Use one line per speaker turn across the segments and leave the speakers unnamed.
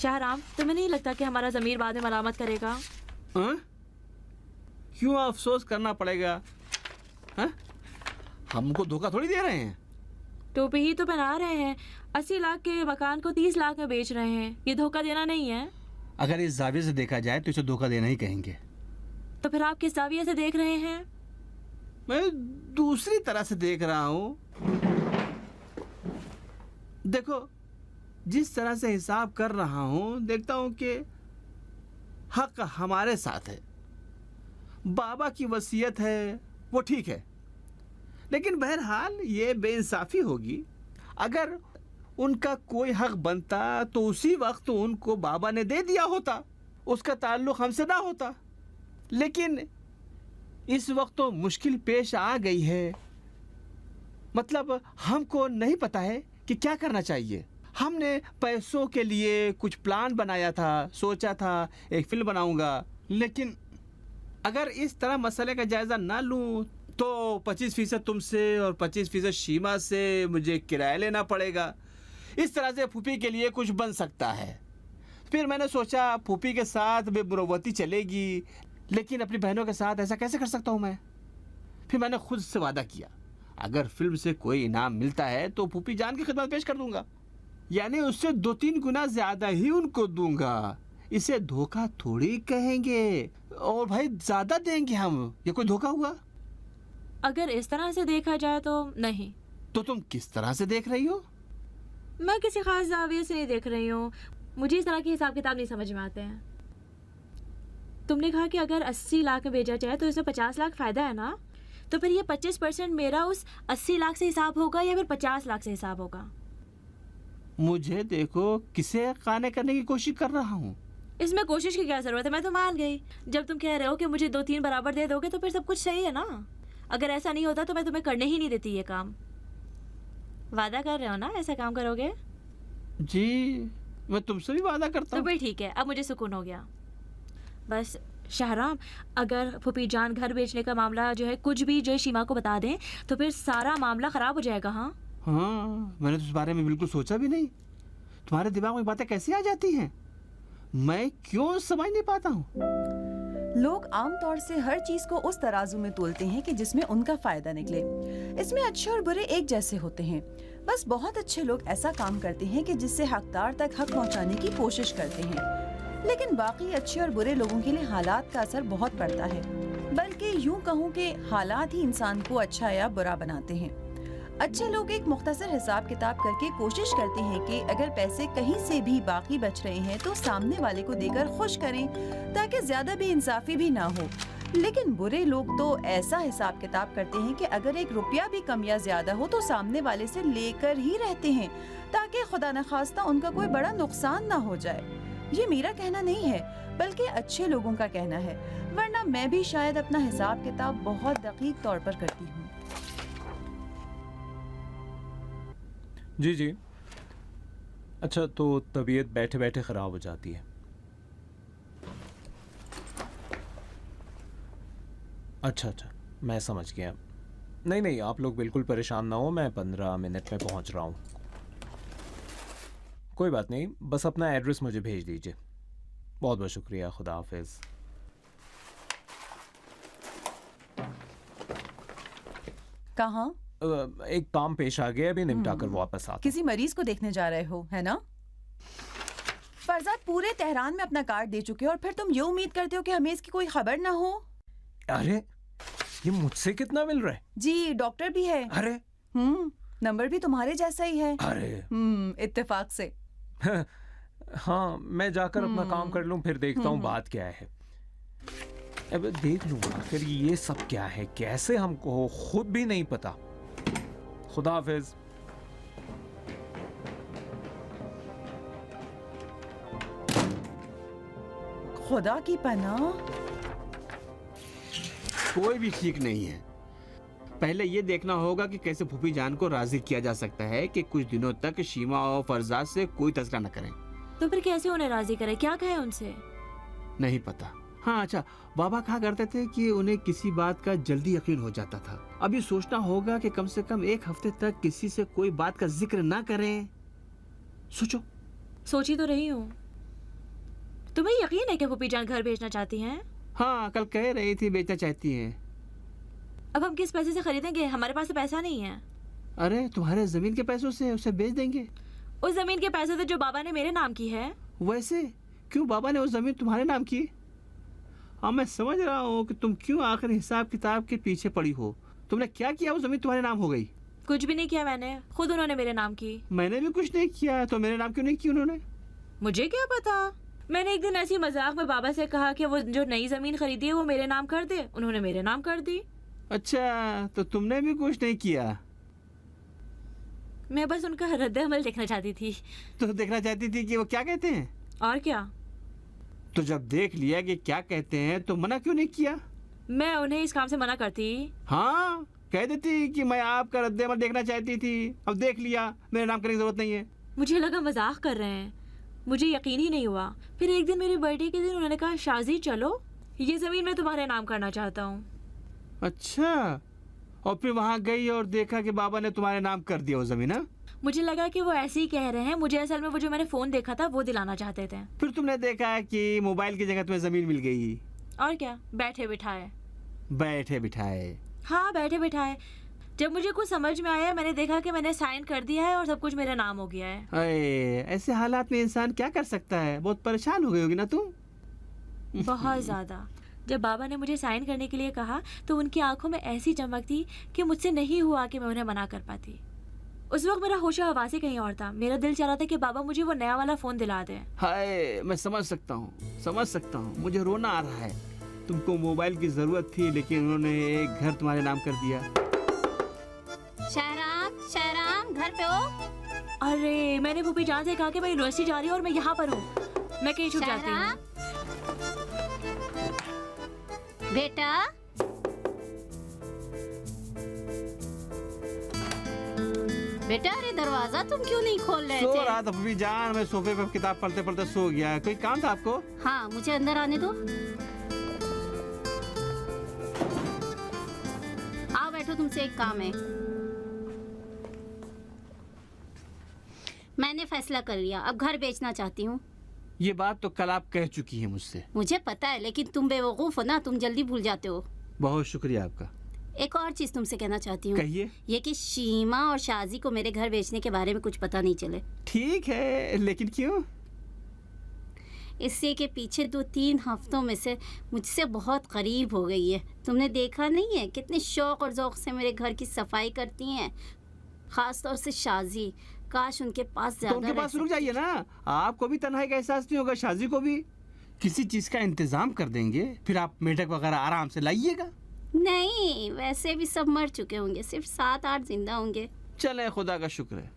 Shahram, तुम्हें नहीं लगता कि हमारा ज़मीर बाद में मलामत करेगा?
हाँ? क्यों अफसोस करना पड़ेगा? हाँ? हमको धोखा थोड़ी दे रहे हैं।
टोपी ही तो पहना रहे हैं। 80 लाख के मकान को 30 लाख में बेच रहे हैं। ये धोखा देना नहीं है?
अगर इस जाविये से देखा जाए तो इसे धोखा देना ही कहेंगे।
तो फिर आप किस जाविये से देख रहे हैं?
मैं दूसरी तरह से देख रहा हूँ। देखो, जिस तरह से हिसाब कर रहा हूँ, देखता हूँ कि हक हमारे साथ है। बाबा की वसीयत है, वो ठीक है, लेकिन बहरहाल ये बेइंसाफी होगी। अगर उनका कोई हक बनता तो उसी वक्त उनको बाबा ने दे दिया होता, उसका ताल्लुक हमसे ना होता। लेकिन इस वक्त तो मुश्किल पेश आ गई है। मतलब हमको नहीं पता है कि क्या करना चाहिए। हमने पैसों के लिए कुछ प्लान बनाया था, सोचा था एक फिल्म बनाऊंगा, लेकिन अगर इस तरह मसले का जायजा ना लूं तो 25% तुमसे और 25% शीमा से मुझे किराया लेना पड़ेगा। इस तरह से फूफी के लिए कुछ बन सकता है। फिर मैंने सोचा फूफी के साथ बेमुरवती चलेगी, लेकिन अपनी बहनों के साथ ऐसा कैसे कर सकता हूँ मैं। फिर मैंने खुद से वादा किया, अगर फिल्म से कोई इनाम मिलता है तो फूफी जान की खिदमत पेश कर दूंगा, यानी उससे 2-3 गुना ज्यादा ही उनको दूंगा। इसे धोखा थोड़ी कहेंगे, और भाई ज्यादा देंगे हम। ये कोई धोखा हुआ?
अगर इस तरह से देखा जाए तो नहीं।
तो तुम किस तरह से देख रही हो?
मैं किसी खास जाविये से नहीं देख रही हूँ। मुझे इस तरह के हिसाब किताब नहीं समझ में आते हैं। तुमने कहा कि अगर 80 लाख में भेजा जाए तो इसमें 50 लाख फायदा है ना? तो फिर ये 25% मेरा उस 80 लाख से हिसाब होगा या फिर 50 लाख से हिसाब होगा?
मुझे देखो, किसे काने करने की कोशिश कर रहा हूँ।
इसमें कोशिश की क्या जरूरत है? मैं तो मान गई। जब तुम कह रहे हो कि मुझे 2-3 बराबर दे दोगे तो फिर सब कुछ सही है ना। अगर ऐसा नहीं होता तो मैं तुम्हें करने ही नहीं देती ये काम। वादा कर रहे हो ना ऐसा काम करोगे?
जी, मैं तुमसे भी वादा करता हूँ।
तो भाई ठीक है, अब मुझे सुकून हो गया। बस शाहराम, अगर फूफी जान घर बेचने का मामला जो है कुछ भी जो शीमा को बता दें तो फिर सारा मामला खराब हो जाएगा। हाँ
हाँ, मैंने तो इस बारे में बिल्कुल सोचा भी नहीं। तुम्हारे दिमाग में बातें कैसे आ जाती हैं? मैं क्यों समझ नहीं पाता हूँ।
लोग आमतौर से हर चीज को उस तराजू में तोलते हैं कि जिसमें उनका फायदा निकले। इसमें अच्छे और बुरे एक जैसे होते हैं। बस बहुत अच्छे लोग ऐसा काम करते हैं कि जिससे हकदार तक हक पहुंचाने की कोशिश करते हैं, लेकिन बाकी अच्छे और बुरे लोगों के लिए हालात का असर बहुत पड़ता है। बल्कि यूं कहूं कि हालात ही इंसान को अच्छा या बुरा बनाते हैं। अच्छे लोग एक मुख्तसर हिसाब किताब करके कोशिश करते हैं कि अगर पैसे कहीं से भी बाकी बच रहे हैं तो सामने वाले को देकर खुश करें, ताकि ज्यादा भी इंसाफी भी ना हो। लेकिन बुरे लोग तो ऐसा हिसाब किताब करते हैं कि अगर 1 रुपया भी कम या ज्यादा हो तो सामने वाले से लेकर ही रहते हैं, ताकि खुदा न खास्ता उनका कोई बड़ा नुकसान ना हो जाए। ये मेरा कहना नहीं है, बल्कि अच्छे लोगों का कहना है, वरना मैं भी शायद अपना हिसाब किताब बहुत दकीक तौर पर करती हूँ।
जी जी। अच्छा, तो तबीयत बैठे बैठे ख़राब हो जाती है। अच्छा अच्छा, मैं समझ गया। नहीं नहीं, आप लोग बिल्कुल परेशान ना हो, मैं 15 मिनट में पहुंच रहा हूँ। कोई बात नहीं, बस अपना एड्रेस मुझे भेज दीजिए। बहुत बहुत शुक्रिया, खुदा हाफिज़।
कहाँ?
एक काम पेश आ गया, अभी निपटा कर वापस आता।
किसी मरीज को देखने जा रहे हो, है ना? फरजाद पूरे तेहरान में अपना कार्ड दे चुके हो और फिर तुम ये उम्मीद करते हो कि हमें इसकी कोई खबर ना हो?
अरे, ये मुझसे कितना मिल रहा है?
जी, डॉक्टर भी है।
अरे
नंबर भी तुम्हारे जैसा ही है।
अरे
इत्तेफाक से।
हाँ, मैं जाकर अपना काम कर लूं, फिर देखता हूँ बात क्या है। अब देख लूँ आखिर ये सब क्या है, कैसे हमको खुद भी नहीं पता। खुदा हाफिज।
खुदा की पनाह।
कोई भी ठीक नहीं है। पहले ये देखना होगा कि कैसे फूफी जान को राजी किया जा सकता है कि कुछ दिनों तक शीमा और फरजाद से कोई तस्करा न करें।
तो फिर कैसे उन्हें राजी करें? क्या कहें उनसे?
नहीं पता। हाँ अच्छा, बाबा कहा करते थे कि उन्हें किसी बात का जल्दी यकीन हो जाता था। अभी सोचना होगा कि कम से कम 1 हफ्ते तक किसी से कोई बात का जिक्र ना करें। सोचो।
सोची तो रही हूँ। तुम्हें यकीन है कि फूफी जान घर भेजना चाहती हैं?
हाँ, कल कह रही थी बेचना चाहती हैं।
अब हम किस पैसे से खरीदेंगे? हमारे पास तो पैसा नहीं है।
अरे तुम्हारे जमीन के पैसों से उसे बेच देंगे।
उस जमीन के पैसे से जो बाबा ने मेरे नाम की है।
वैसे क्यों बाबा ने उस जमीन तुम्हारे नाम की? हाँ, मैं समझ रहा हूँ कि तुम क्यों आखिर हिसाब किताब के पीछे पड़ी हो। तुमने क्या किया, वो जमीन तुम्हारे नाम हो गई?
कुछ भी नहीं किया मैंने, खुद उन्होंने मेरे नाम की।
मैंने भी कुछ नहीं किया, तो मेरे नाम क्यों नहीं की उन्होंने?
मुझे क्या पता। मैंने एक दिन ऐसी मजाक में बाबा से कहा कि वो जो नई जमीन खरीदी है वो मेरे नाम कर दे। उन्होंने मेरे नाम कर दी।
अच्छा, तो तुमने भी कुछ नहीं किया?
मैं बस उनका रद्द-ए-अमल देखना चाहती थी।
तो देखना चाहती थी कि वो क्या कहते हैं?
और क्या?
तो जब देख लिया कि क्या कहते हैं तो मना क्यों नहीं किया?
मैं उन्हें इस काम से मना करती।
हाँ, कह देती कि मैं आपका रद्द-ए-अमल देखना चाहती थी, अब देख लिया, मेरे नाम करने की जरूरत नहीं है।
मुझे लगा मजाक कर रहे हैं, मुझे यकीन ही नहीं हुआ। फिर एक दिन मेरे बर्थडे के दिन उन्होंने कहा, शाजी चलो, ये जमीन मैं तुम्हारे नाम करना चाहता हूँ।
अच्छा, और फिर वहाँ गई और देखा कि बाबा ने तुम्हारे नाम कर दिया वो जमीन? हाँ?
मुझे लगा कि वो ऐसे ही कह रहे हैं। मुझे असल में वो जो मैंने फोन देखा था वो दिलाना चाहते थे।
फिर तुमने देखा कि मोबाइल की जगह तुम्हें जमीन मिल गई।
और क्या, बैठे बिठाए।
बैठे बिठाए?
हाँ, बैठे बिठाए। जब मुझे कुछ समझ में आया, मैंने देखा कि मैंने साइन कर दिया है और सब कुछ मेरा नाम हो गया है।
अरे, ऐसे हालात में इंसान क्या कर सकता है? बहुत परेशान हो गई होगी ना तुम?
बहुत ज्यादा। जब बाबा ने मुझे साइन करने के लिए कहा तो उनकी आंखों में ऐसी चमक थी कि मुझसे नहीं हुआ कि मैं उन्हें मना कर पाती। उस वक्त मेरा होशो हवासी कहीं और था। मेरा दिल चाह रहा था कि बाबा मुझे वो नया वाला फोन दिला दें।
हाय, मैं समझ सकता हूँ, समझ सकता हूँ। मुझे रोना आ रहा है। तुमको मोबाइल की जरूरत थी, लेकिन उन्होंने एक घर तुम्हारे नाम कर दिया।
शहराम घर पे हो?
अरे, मैंने फूफी जान से कहा कि मैं यूनिवर्सिटी जा रही हूँ और मैं यहाँ पर हूँ। मैं कहीं छुप जाती हूँ।
बेटा, बेटा, अरे दरवाजा तुम क्यों नहीं खोल रहे
सो
थे?
रहा था फूफी जान, मैं सोफे पे किताब पढ़ते पढ़ते सो गया। कोई काम था आपको?
हाँ, मुझे अंदर आने दो। आओ बैठो, तुमसे एक काम है। मैंने फैसला कर लिया, अब घर बेचना चाहती हूँ।
ये बात तो कल आप कह चुकी हैं मुझसे।
मुझे पता है, लेकिन तुम बेवकूफ हो ना, तुम जल्दी भूल जाते हो।
बहुत शुक्रिया आपका।
एक और चीज तुमसे कहना चाहती हूँ।
कहिए।
ये कि शीमा और शाजी को मेरे घर बेचने के बारे में कुछ पता नहीं चले।
ठीक है, लेकिन क्यों?
इससे के पीछे 2-3 हफ्तों में से मुझसे बहुत करीब हो गई है। तुमने देखा नहीं है कितने शौक और ज़ौक़ से मेरे घर की सफाई करती हैं, खास तौर से शाजी। काश उनके पास
तो
ज्यादा
उनके पास रुक जाइए ना। आपको भी तन्हाई का एहसास नहीं होगा, शाजी को भी। किसी चीज का इंतजाम कर देंगे, फिर आप मेढक वगैरह आराम से लाइएगा।
नहीं, वैसे भी सब मर चुके होंगे, सिर्फ 7-8 जिंदा होंगे।
चले, खुदा का शुक्र है।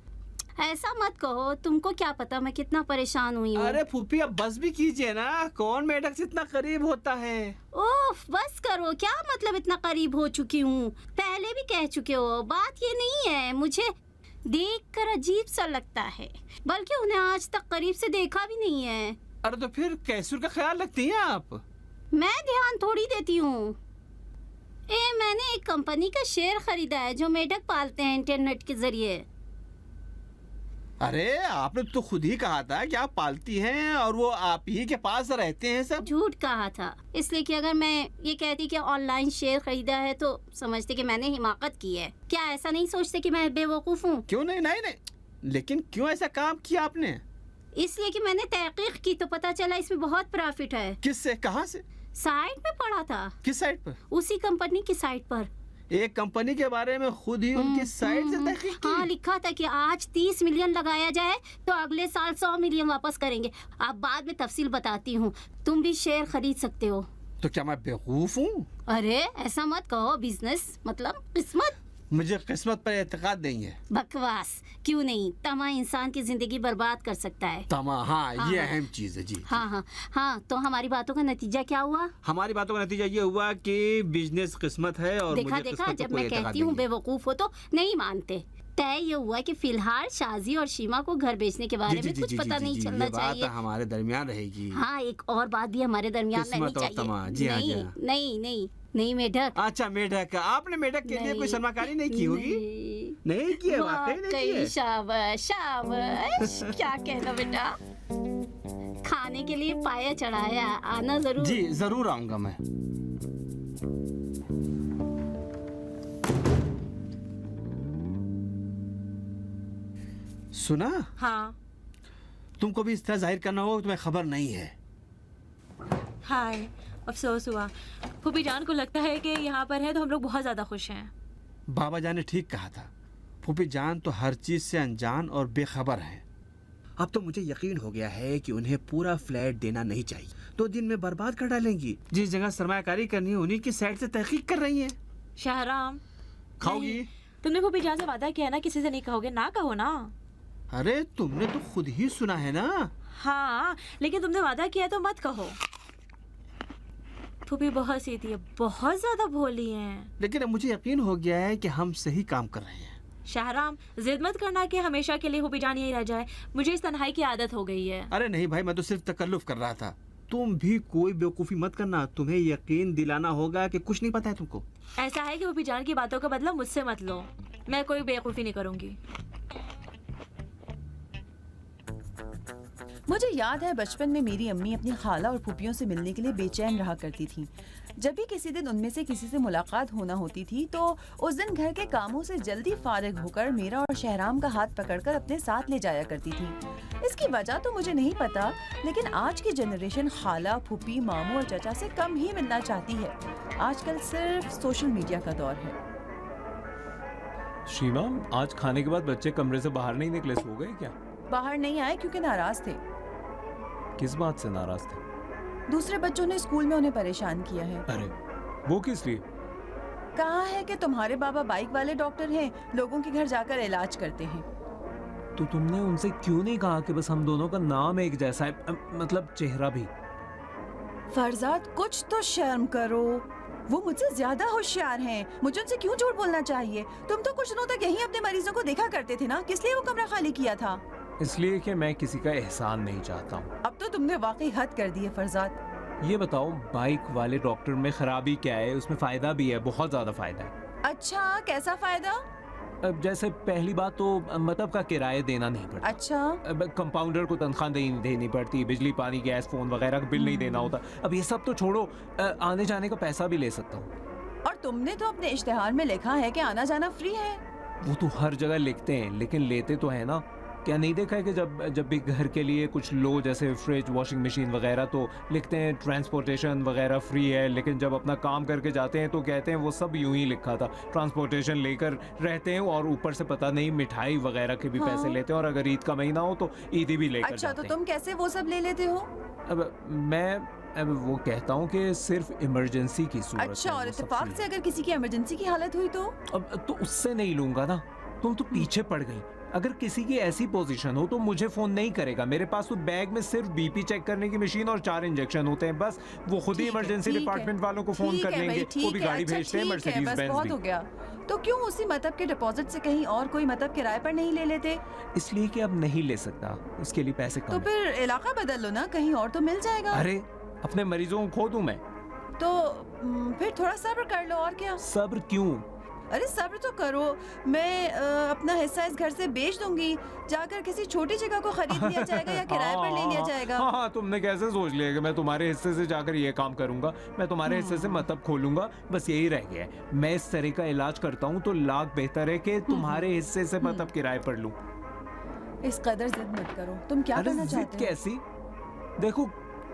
ऐसा मत कहो, तुमको क्या पता मैं कितना परेशान हुई हूँ।
अरे फूफी, अब बस भी कीजिए ना। कौन मेढक से इतना करीब होता है?
ओफ, बस करो। क्या मतलब इतना करीब हो चुकी हूँ? पहले भी कह चुके हो। बात ये नहीं है, मुझे देखकर अजीब सा लगता है, बल्कि उन्हें आज तक करीब से देखा भी नहीं है।
अरे तो फिर कैसुर का ख्याल रखती हैं आप?
मैं ध्यान थोड़ी देती हूँ। मैंने एक कंपनी का शेयर खरीदा है जो मेढक पालते हैं इंटरनेट के जरिए।
अरे आपने तो खुद ही कहा था कि आप पालती हैं और वो आप ही के पास रहते हैं सब।
झूठ कहा था, इसलिए कि अगर मैं ये कहती कि ऑनलाइन शेयर खरीदा है तो समझते कि मैंने हिमाकत की है। क्या ऐसा नहीं सोचते कि मैं बेवकूफ हूँ?
क्यों नहीं? नहीं नहीं, लेकिन क्यों ऐसा काम किया आपने?
इसलिए कि मैंने तहकीक की तो पता चला इसमें बहुत प्रॉफिट है।
किससे? कहाँ से?
साइट पे पढ़ा था।
किस साइट पर?
उसी कंपनी की साइट पर।
एक कंपनी के बारे में खुद ही उनकी साइट से तहकीक की?
हाँ, लिखा था कि आज 30 मिलियन लगाया जाए तो अगले साल 100 मिलियन वापस करेंगे। अब बाद में तफसील बताती हूँ। तुम भी शेयर खरीद सकते हो।
तो क्या मैं बेवकूफ हूँ?
अरे ऐसा मत कहो, बिजनेस मतलब किस्मत।
मुझे किस्मत पर एतकाद नहीं है।
बकवास। क्यों नहीं, तमा इंसान की जिंदगी बर्बाद कर सकता है।
तमा, हाँ,
हाँ,
ये
हाँ।
अहम चीज है जी।
हाँ हाँ हाँ, तो हमारी बातों का नतीजा क्या हुआ?
हमारी बातों का नतीजा ये हुआ कि बिजनेस किस्मत है और
देखा
मुझे
देखा,
किस्मत पर
जब
कोई
मैं
एतकाद
कहती हूँ
नहीं है।
बेवकूफ हो तो नहीं मानते। तय ये हुआ कि फिलहाल शाजी और शीमा को घर बेचने के बारे में कुछ पता नहीं चलना
ये बात
चाहिए।
हमारे दरमियान रहेगी।
हाँ, एक और बात भी हमारे दरमियान रहनी
किस्मत और तमा, जी
चाहिए।
हाँ, जी
नहीं
हाँ।
नहीं नहीं नहीं मेढक।
अच्छा, मेढक। आपने मेढक के लिए कोई
नहीं।
शर्माकारी नहीं की होगी? नहीं की है, वाकई नहीं की है।
शाबाश शाबाश। क्या कहना बेटा, खाने के लिए पाया चढ़ाया, आना जरूर।
जी जरूर आऊंगा मैं। सुना,
हाँ
तुमको भी इस तरह जाहिर करना होगा कि तुम्हें खबर नहीं है।
हाय, अफसोस हुआ। फूफी जान को लगता है कि यहाँ पर है तो हम लोग बहुत ज़्यादा खुश हैं।
बाबा जान ने ठीक कहा था, फूफी जान तो हर चीज से अनजान और बेखबर हैं। अब तो मुझे यकीन हो गया है कि उन्हें पूरा फ्लैट देना नहीं चाहिए, 2 दिन में बर्बाद कर डालेंगी। जिस जगह सरमायाकारी करनी है उन्हीं की साइड से तहकीक कर रही हैं।
शाहराम,
खाओगी?
नहीं, तुमने फूफी जान से वादा किया ना किसी से नहीं कहोगे, ना कहो ना।
अरे तुमने तो खुद ही सुना है ना।
हाँ, लेकिन तुमने वादा किया तो मत कहो। फूफी बहुत सीधी है, बहुत ज्यादा भोली हैं।
लेकिन अब मुझे यकीन हो गया है कि हम सही काम कर रहे हैं।
शाहराम, जिद मत करना कि हमेशा के लिए फूफी जान यही रह जाए। मुझे इस तन्हाई की आदत हो गई है।
अरे नहीं भाई, मैं तो सिर्फ तकल्लुफ कर रहा था। तुम भी कोई बेवकूफ़ी मत करना। तुम्हें यकीन दिलाना होगा कि कुछ नहीं पता है तुमको।
ऐसा है कि फूफी जान की बातों का बदला मुझसे मत लो। मैं कोई बेवकूफ़ी नहीं करूंगी।
मुझे याद है बचपन में मेरी अम्मी अपनी खाला और फूफियों से मिलने के लिए बेचैन रहा करती थी। जब भी किसी दिन उनमें से किसी से मुलाकात होना होती थी तो उस दिन घर के कामों से जल्दी फारिग होकर मेरा और शहराम का हाथ पकड़कर अपने साथ ले जाया करती थी। इसकी वजह तो मुझे नहीं पता, लेकिन आज की जनरेशन खाला, फूफी, मामू और चचा से कम ही मिलना चाहती है। आजकल सिर्फ सोशल मीडिया का दौर है।
शीमा, आज खाने के बाद बच्चे कमरे से बाहर नहीं निकले, सो गए क्या?
बाहर नहीं आए क्योंकि नाराज थे।
किस बात से नाराज थे?
दूसरे बच्चों ने स्कूल में उन्हें परेशान किया है।
अरे वो किस लिए?
कहा है कि तुम्हारे बाबा बाइक वाले डॉक्टर हैं, लोगों के घर जाकर इलाज करते हैं।
तो तुमने उनसे क्यों नहीं कहा कि बस हम दोनों का नाम एक जैसा है, मतलब चेहरा भी?
फरजाद, कुछ तो शर्म करो। वो मुझसे ज्यादा होशियार हैं। मुझे उनसे क्यों झूठ बोलना चाहिए? तुम तो कुछ दिनों तक यहीं अपने मरीजों को देखा करते थे ना, किस लिए वो कमरा खाली किया था?
इसलिए कि मैं किसी का एहसान नहीं चाहता हूँ।
अब तो तुमने वाकई हद कर दी है फरजाद।
ये बताओ, बाइक वाले डॉक्टर में खराबी क्या है? उसमें फायदा भी है, बहुत ज्यादा फायदा है।
अच्छा, कैसा फायदा?
अब जैसे पहली बात तो मतलब का किराया देना नहीं पड़ता।
अच्छा,
अब कंपाउंडर को तनख्वाह देनी पड़ती, बिजली, पानी, गैस, फोन वगैरह का बिल नहीं देना होता। अब ये सब तो छोड़ो, आने जाने का पैसा भी ले सकता हूँ।
और तुमने तो अपने इश्तिहार में लिखा है कि आना जाना फ्री है।
वो तो हर जगह लिखते हैं, लेकिन लेते तो है ना। क्या नहीं देखा है कि जब भी घर के लिए कुछ लो, जैसे फ्रिज, वॉशिंग मशीन वगैरह, तो लिखते हैं ट्रांसपोर्टेशन वगैरह फ्री है, लेकिन जब अपना काम करके जाते हैं तो कहते हैं वो सब यूं ही लिखा था, ट्रांसपोर्टेशन लेकर रहते हैं और ऊपर से पता नहीं मिठाई वगैरह के भी पैसे लेते हैं, और अगर ईद का महीना हो तो ईदी भी लेकर
अच्छा, तो
जाते हैं।
तुम कैसे वो सब ले लेते हो?
अब वो कहता हूँ कि सिर्फ इमरजेंसी की सूरत
अच्छा,
है,
और
वो सब
इत्तेफाक
फ्री
से
है।
अगर किसी की इमरजेंसी की हालत हुई तो?
अब तो उससे नहीं लूंगा ना, तुम तो पीछे पड़ गई। अगर किसी की ऐसी पोजीशन हो तो मुझे फोन नहीं करेगा। मेरे पास तो बैग में सिर्फ बीपी चेक करने की मशीन और 4 इंजेक्शन होते हैं, बस। वो खुद ही
ठीक है,
इमरजेंसी
ठीक
डिपार्टमेंट
है।
वालों को फोन
ठीक
कर
है भाई,
लेंगे,
ठीक
वो भी
है,
गाड़ी
अच्छा,
भेजते हैं,
ठीक है,
मर्सिडीज
बस
बेंज
बहुत
भी।
हो गया। तो क्यों उसी मतलब के डिपॉजिट से कहीं और कोई मतलब किराए पर नहीं ले लेते?
इसलिए कि अब नहीं ले सकता, उसके लिए पैसे
तो
कम है।
फिर इलाका बदल लो ना, कहीं और तो मिल जाएगा।
अरे अपने मरीजों को खो दूं मैं?
तो फिर थोड़ा सब्र कर लो, और क्या।
सब्र क्यों?
अरे सब्र तो करो। मैं अपना हिस्सा इस घर से बेच दूंगी, जाकर किसी छोटी जगह को खरीद लिया जाएगा या किराए पर ले लिया जाएगा।
हाँ, तुमने कैसे सोच लिया कि मैं तुम्हारे हिस्से से जाकर ये काम करूंगा? मैं तुम्हारे हिस्से से मतलब खोलूंगा, बस यही रह गया है। मैं इस तरह का इलाज करता हूँ तो लाख बेहतर है कि तुम्हारे हिस्से से मतलब किराए पर लूं।
इस कदर जिद मत करो। तुम क्या
अरे
करना
जिद
चाहते हो?
कैसी? देखो,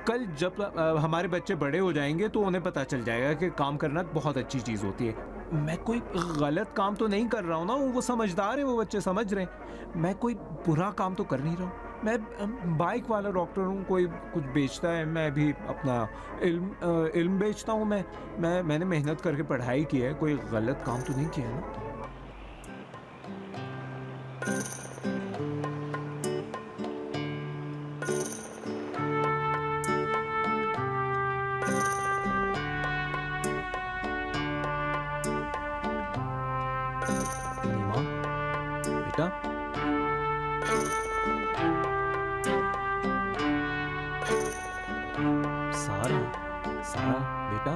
कल जब हमारे बच्चे बड़े हो जाएंगे तो उन्हें पता चल जाएगा कि काम करना बहुत अच्छी चीज होती है। मैं कोई गलत काम तो नहीं कर रहा हूँ ना, वो समझदार है, वो बच्चे समझ रहे हैं। मैं कोई बुरा काम तो कर नहीं रहा हूँ। मैं बाइक वाला डॉक्टर हूँ, कोई कुछ बेचता है, मैं भी अपना इल्म बेचता हूँ। मैंने मेहनत करके पढ़ाई की है, कोई गलत काम तो नहीं किया ना। नीमा, बेटा, सारा, सारा बेटा,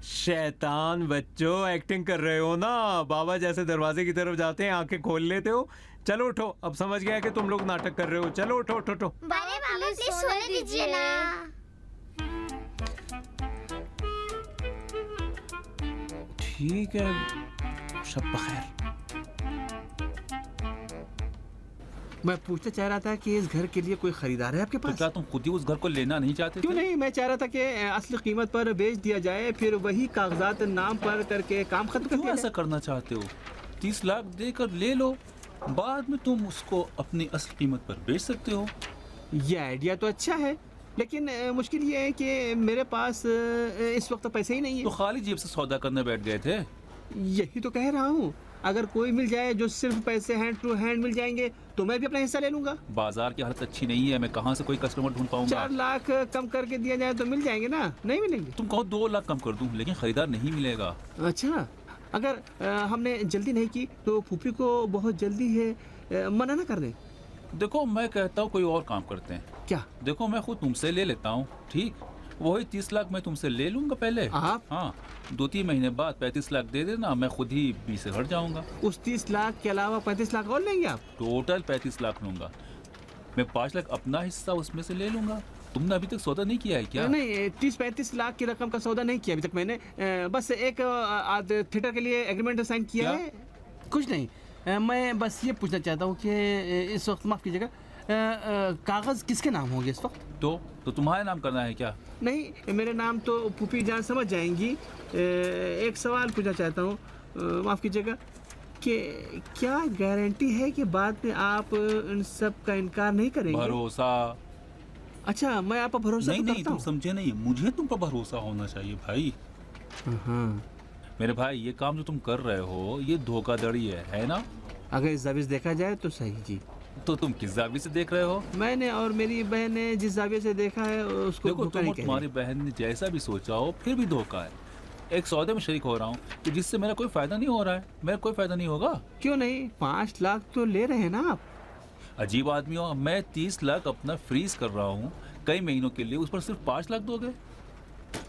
शैतान बच्चों, एक्टिंग कर रहे हो ना। बाबा जैसे दरवाजे की तरफ जाते हैं आंखें खोल लेते हो। चलो उठो, अब समझ गया कि तुम लोग नाटक कर रहे हो। चलो उठो उठो उठो।
अरे बाबा प्लीज सोने दीजिए ना।
ठीक है, शब बखैर।
मैं पूछना चाह रहा था कि इस घर के लिए कोई खरीदार है आपके
तो
पास?
क्या तुम खुद ही उस घर को लेना नहीं चाहते
क्यों
थे?
नहीं, मैं चाह रहा था कि असली कीमत पर बेच दिया जाए, फिर वही कागजात नाम पर करके काम खत्म कर
क्यों
दिया
ऐसा
जाए।
करना चाहते हो? 30 लाख देकर ले लो, बाद में तुम उसको अपनी असली कीमत पर बेच सकते हो।
ये आइडिया तो अच्छा है, लेकिन मुश्किल ये है कि मेरे पास इस वक्त तो पैसे ही नहीं
तो
है।
खाली जेब से सौदा करने बैठ गए थे।
यही तो कह रहा हूँ, अगर कोई मिल जाए जो सिर्फ पैसे हैंड टू हैंड मिल जाएंगे तो मैं भी अपना हिस्सा ले लूंगा।
बाजार की हालत अच्छी नहीं है, मैं कहाँ से कोई कस्टमर ढूंढ पाऊंगा?
4 लाख कम करके दिया जाए तो मिल जाएंगे ना? नहीं मिलेंगे?
तुम कहो 2 लाख कम कर दूं, लेकिन खरीदार नहीं मिलेगा।
अच्छा, अगर हमने जल्दी नहीं की तो फूफी को बहुत जल्दी है मना ना कर दें।
देखो मैं कहता हूँ कोई और काम करते हैं।
क्या?
देखो मैं खुद तुमसे ले लेता हूँ, ठीक? वही 30 लाख मैं तुमसे ले लूंगा पहले।
आप?
हाँ, 2-3 महीने बाद 35 लाख दे देना, मैं खुद ही 20 से हट जाऊंगा।
उस 30 लाख के अलावा 35 लाख और लेंगे आप?
टोटल 35 लाख लूंगा। मैं 5 लाख अपना हिस्सा उसमें से ले लूंगा। तुमने अभी तक सौदा नहीं किया है क्या?
नहीं, 30-35 लाख की रकम का सौदा नहीं किया अभी तक मैंने। बस एक थिएटर के लिए एग्रीमेंट साइन किया
क्या?
है। कुछ नहीं, मैं बस ये पूछना चाहता हूँ कि इस वक्त, माफ़ कीजिएगा, कागज़ किसके नाम होंगे इस वक्त?
तो तुम्हारे नाम करना है क्या?
नहीं, मेरे नाम तो फूफी जान समझ जाएंगी। एक सवाल पूछना चाहता हूँ, माफ़ कीजिएगा, कि क्या गारंटी है कि बाद में आप इन सब का इनकार नहीं करेंगे?
भरोसा।
अच्छा, मैं आप पर भरोसा
नहीं
तो
नहीं,
करता
तुम
हूँ।
समझे नहीं, मुझे तुम पर भरोसा होना चाहिए भाई।
हाँ,
मेरे भाई ये काम जो तुम कर रहे हो ये धोखाधड़ी है ना?
अगर इस जाविज़ देखा जाए तो सही जी।
तो तुम किस जावी से देख रहे हो?
मैंने और मेरी बहन ने जिस जाविये से देखा है उसको
देखो
धोखा
तुम
नहीं
और
कह
तुम्हारी
रहे।
बहन ने जैसा भी सोचा हो फिर भी धोखा है। एक सौदे में शरीक हो रहा हूँ कि जिससे मेरा कोई फायदा नहीं हो रहा है। मेरा कोई फायदा नहीं होगा।
क्यों नहीं, 5 लाख तो ले रहे हैं ना आप?
अजीब आदमी हो, मैं 30 लाख अपना फ्रीज कर रहा हूँ कई महीनों के लिए, उस पर सिर्फ 5 लाख दोगे?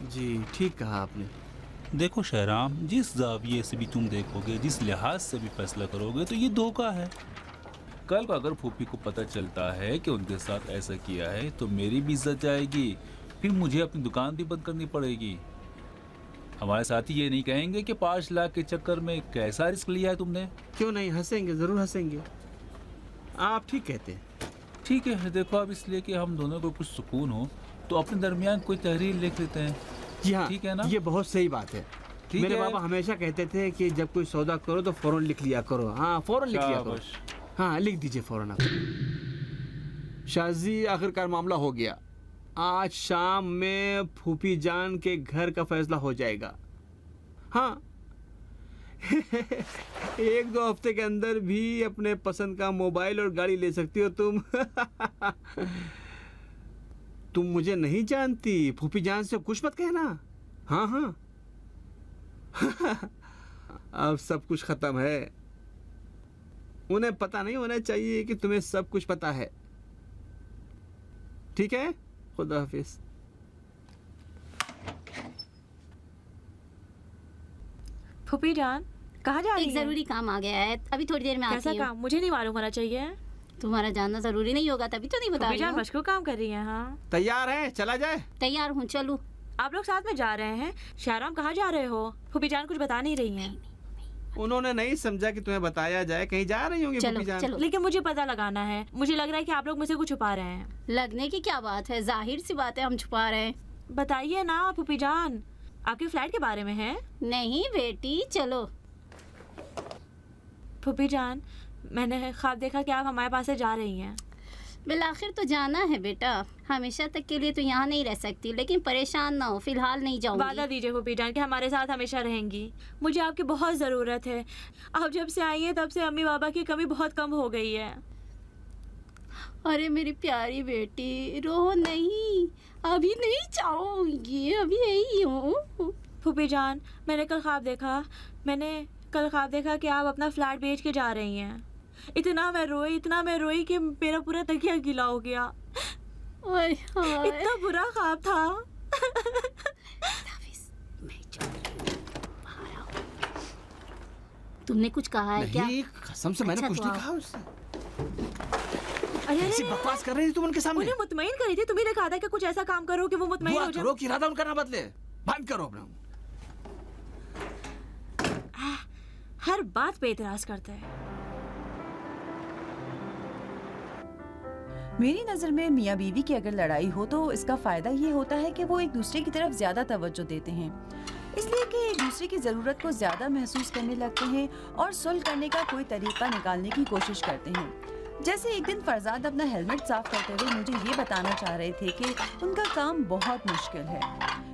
जी, ठीक कहा आपने।
देखो शहराम, जिस जाविये से भी तुम देखोगे, जिस लिहाज से भी फैसला करोगे, तो ये धोखा है। कल को अगर फूफी को पता चलता है कि उनके साथ ऐसा किया है तो मेरी भी इज्जत जाएगी, फिर मुझे अपनी दुकान भी बंद करनी पड़ेगी। हमारे साथी ये नहीं कहेंगे कि 5 लाख के चक्कर में कैसा रिस्क लिया है तुमने।
क्यों नहीं, हंसेंगे, ज़रूर हंसेंगे। आप ठीक कहते हैं।
ठीक है, देखो अब इसलिए कि हम दोनों को कुछ सुकून हो तो अपने दरमियान कोई तहरीर लिख लेते हैं।
जी हाँ,
ठीक है ना?
ये बहुत सही बात है।
ठीक
मेरे
है।
बाबा हमेशा कहते थे कि जब कोई सौदा करो तो फौरन लिख लिया करो। हाँ, फौरन लिख लिया करो।
शाबाश।
हाँ, लिख दीजिए फौरन आप। शाजी, आखिरकार मामला हो गया। आज शाम में फूफी जान के घर का फैसला हो जाएगा। हाँ, 1-2 हफ्ते के अंदर भी अपने पसंद का मोबाइल और गाड़ी ले सकती हो तुम। तुम मुझे नहीं जानती, फूफी जान से कुछ मत कहना। हाँ हाँ। अब सब कुछ खत्म है। उन्हें पता नहीं होना चाहिए कि तुम्हें सब कुछ पता है। ठीक है, खुदा हाफिज।
फूफी जान, कहाँ जा रही
एक
हैं?
जरूरी काम आ गया है, अभी थोड़ी देर में
कैसा
आती हूँ।
काम? मुझे नहीं मालूम होना चाहिए।
तुम्हारा जानना जरूरी नहीं होगा तभी तो नहीं बता
फूफी
रही
जान
हूँ।
मशको काम कर रही हैं। हाँ,
तैयार है, चला जाए?
तैयार हूँ, चलो।
आप लोग साथ में जा रहे हैं? शाहराम, कहाँ जा रहे हो? फूफी जान कुछ बता नहीं रही हैं।
उन्होंने नहीं समझा कि तुम्हें बताया जाए, कहीं जा रही होंगी
चलो
फूफी जान।
चलो।
लेकिन मुझे पता लगाना है। मुझे लग रहा है कि आप लोग मुझसे कुछ छुपा रहे हैं।
लगने की क्या बात है, जाहिर सी बात है हम छुपा रहे हैं।
बताइए ना फूफी जान, आपके फ्लैट के बारे में है?
नहीं बेटी, चलो।
फूफी जान, मैंने ख्वाब देखा कि आप हमारे पास से जा रही हैं।
बिलाखिर तो जाना है बेटा, हमेशा तक के लिए तो यहाँ नहीं रह सकती, लेकिन परेशान ना हो, फिलहाल नहीं
वादा
जाऊंगी।
दीजिए फूफी जान कि हमारे साथ हमेशा रहेंगी। मुझे आपकी बहुत ज़रूरत है। आप जब से आई हैं तब से अम्मी बाबा की कमी बहुत कम हो गई है।
अरे मेरी प्यारी बेटी, रो नहीं, अभी नहीं जाऊंगी, अभी यही हूँ।
फूफी जान, मैंने कल ख्वाब देखा कि आप अपना फ्लैट बेच के जा रही हैं। इतना मैं रोई कि मेरा पूरा तकिया गीला हो गया।
ओए हाय।
इतना बुरा ख्वाब था।
मैं चल रही तुमने कुछ कहा है क्या?
नहीं, कसम से मैंने
अच्छा,
कुछ
तो
नहीं
आओ।
कहा उससे।
अरे
ऐसी बकवास कर रही थी तुम उनके सामने।
उन्हें मुतमईन करी थी, तुम्ही ने कहा था कि कुछ ऐसा काम करो कि वो मुतमईन
दुआ
हो जाए।
करो कि इरादा उनका ना बदले। बंद करो अपना।
हर बात पे इतराज करता है।
मेरी नज़र में मियाँ बीवी की अगर लड़ाई हो तो इसका फायदा ये होता है कि वो एक दूसरे की तरफ ज्यादा तवज्जो देते हैं, इसलिए कि एक दूसरे की ज़रूरत को ज्यादा महसूस करने लगते हैं और सुलह करने का कोई तरीका निकालने की कोशिश करते हैं। जैसे एक दिन फरजाद अपना हेलमेट साफ करते हुए मुझे ये बताना चाह रहे थे कि उनका काम बहुत मुश्किल है।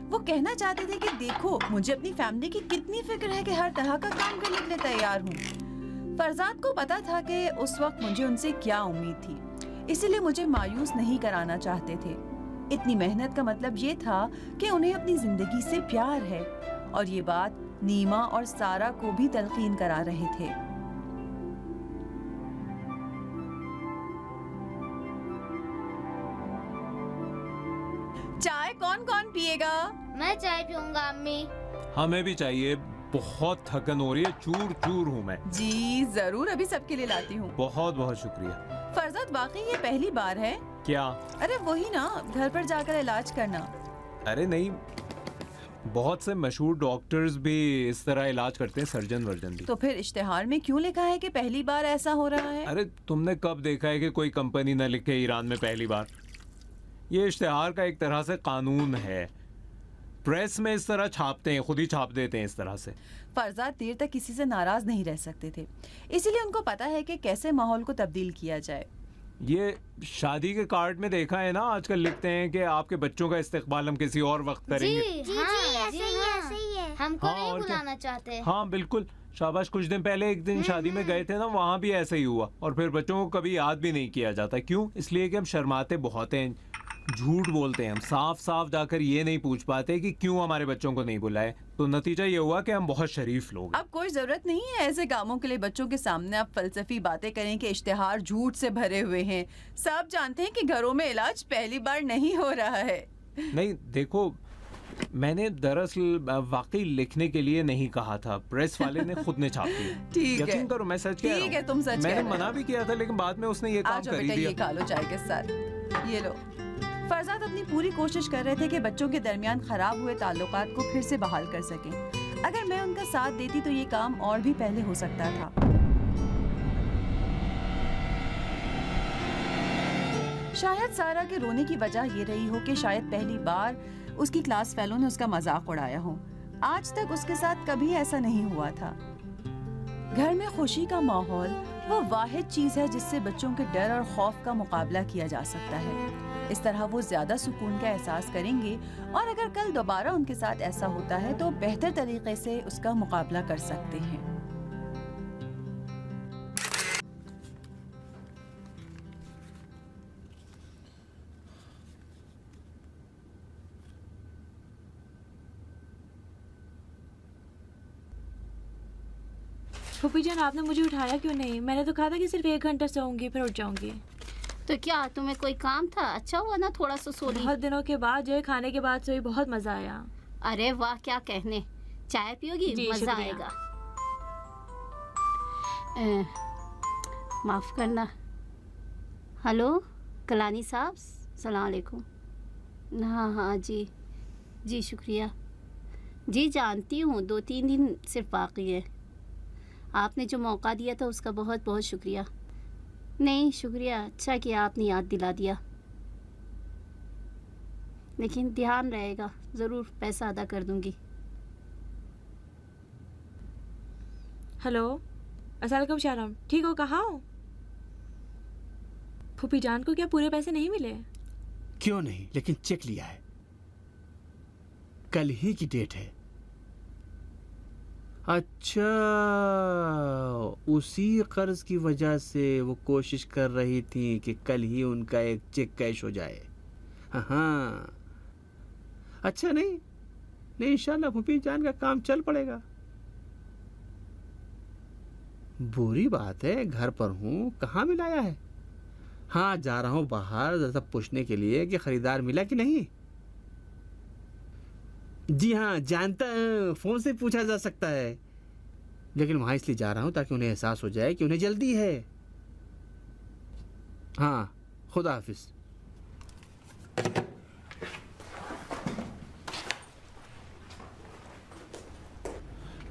वो कहना चाहते थे कि देखो, मुझे अपनी फैमिली की कितनी फिक्र है कि हर तरह का काम करने के लिए तैयार हूँ। फरजाद को पता था कि उस वक्त मुझे उनसे क्या उम्मीद थी, इसीलिए मुझे मायूस नहीं कराना चाहते थे। इतनी मेहनत का मतलब ये था कि उन्हें अपनी जिंदगी से प्यार है, और ये बात नीमा और सारा को भी तलकीन करा रहे थे। चाय कौन कौन पिएगा?
मैं चाय पीऊंगा अम्मी।
हमें भी चाहिए, बहुत थकन हो रही है, चूर चूर हूँ मैं।
जी जरूर, अभी सबके लिए लाती हूँ।
बहुत बहुत शुक्रिया।
फरजाद वाकई ये पहली बार है?
क्या?
अरे वही ना, घर पर जाकर इलाज करना।
अरे नहीं, बहुत से मशहूर डॉक्टर्स भी इस तरह इलाज करते हैं, सर्जन वर्जन भी।
तो फिर इश्तिहार में क्यों लिखा है कि पहली बार ऐसा हो रहा है?
अरे तुमने कब देखा है कि कोई कंपनी न लिखे ईरान में पहली बार? ये इश्तिहार का एक तरह से कानून है, प्रेस में इस तरह छापते हैं, खुद ही छाप देते हैं इस तरह से।
फरजाद देर तक किसी से नाराज नहीं रह सकते थे, इसीलिए उनको पता है कि कैसे माहौल को तब्दील किया जाए।
ये शादी के कार्ड में देखा है ना, आजकल लिखते हैं कि आपके बच्चों का इस्तेकबाल हम किसी और वक्त करेंगे।
जी ऐसे ही है, ऐसे ही है। हमको
हाँ,
नहीं
और क्या?
बुलाना चाहते।
हाँ बिल्कुल, शाबाश। कुछ दिन पहले एक दिन शादी में गए थे ना, वहाँ भी ऐसा ही हुआ, और फिर बच्चों को कभी याद भी नहीं किया जाता। क्यों? इसलिए कि हम शर्माते बहुत हैं, झूठ बोलते हैं। हम साफ साफ जाकर ये नहीं पूछ पाते कि क्यों हमारे बच्चों को नहीं बुलाए। तो नतीजा ये हुआ कि हम बहुत शरीफ लोग हैं।
अब कोई जरूरत नहीं है ऐसे कामों के लिए बच्चों के सामने आप फलसफी बातें करें कि इश्तिहार झूठ से भरे हुए हैं। सब जानते हैं कि घरों में इलाज पहली बार नहीं हो रहा है।
नहीं देखो, मैंने दरअसल वाकई लिखने के लिए नहीं कहा था, प्रेस वाले ने खुद ने छाप दी।
ठीक है,
यकीन करो, मैं सच कह रहा
ठीक
हूँ।
है, तुम सच कह
मैंने
रहे हो।
मना भी किया था, लेकिन बाद में उसने ये काम
आज
कर ही
बेटा
दिया।
ये खा लो चाय के साथ, ये लो। फरजाद अपनी पूरी कोशिश कर रहे थे कि बच्चों के दरमियान खराब हुए ताल्लुकात को फिर से बहाल कर सकें। अगर मैं उनका साथ देती तो ये काम और भी पहले हो सकता था। शायद सारा के रोने की वजह ये रही हो कि शायद पहली बार उसकी क्लास फेलो ने उसका मजाक उड़ाया हो। आज तक उसके साथ कभी ऐसा नहीं हुआ था। घर में खुशी का माहौल वो वाहिद चीज है जिससे बच्चों के डर और खौफ का मुकाबला किया जा सकता है। इस तरह वो ज्यादा सुकून का एहसास करेंगे, और अगर कल दोबारा उनके साथ ऐसा होता है तो बेहतर तरीके से उसका मुकाबला कर सकते हैं।
फूफी जान, आपने मुझे उठाया क्यों नहीं? मैंने तो कहा था कि सिर्फ 1 घंटा सोऊंगी फिर उठ जाऊंगी।
तो क्या तुम्हें कोई काम था? अच्छा हुआ ना थोड़ा सा सो ली।
बहुत दिनों के बाद जो है, खाने के बाद सोई, बहुत मजा आया।
अरे वाह, क्या कहने। चाय पियोगी?
जी,
मजा
शुक्रिया।
आएगा। माफ करना। हेलो कलानी साहब, सलाम अलैकुम। हाँ हाँ जी जी, शुक्रिया जी। जानती हूँ 2-3 दिन सिर्फ बाकी है। आपने जो मौका दिया था उसका बहुत बहुत शुक्रिया। नहीं शुक्रिया, अच्छा किया आपने याद दिला दिया। लेकिन ध्यान रहेगा, ज़रूर पैसा अदा कर दूंगी।
हेलो, अस्सलाम वालेकुम शारम, ठीक हो? कहाँ हो? फूफी जान को क्या पूरे पैसे नहीं मिले?
क्यों नहीं, लेकिन चेक लिया है। कल ही की डेट है। अच्छा, उसी कर्ज की वजह से वो कोशिश कर रही थी कि कल ही उनका एक चेक कैश हो जाए। हाँ, अच्छा, नहीं इंशाल्लाह फूफी जान का काम चल पड़ेगा। बुरी बात है, घर पर हूँ, कहाँ मिलाया है? हाँ, जा रहा हूँ बाहर जरा पूछने के लिए कि खरीदार मिला कि नहीं। जी हाँ, जानता हूँ, फोन से पूछा जा सकता है। लेकिन वहाँ इसलिए जा रहा हूँ ताकि उन्हें एहसास हो जाए कि उन्हें जल्दी है। हाँ, खुदा हाफिज।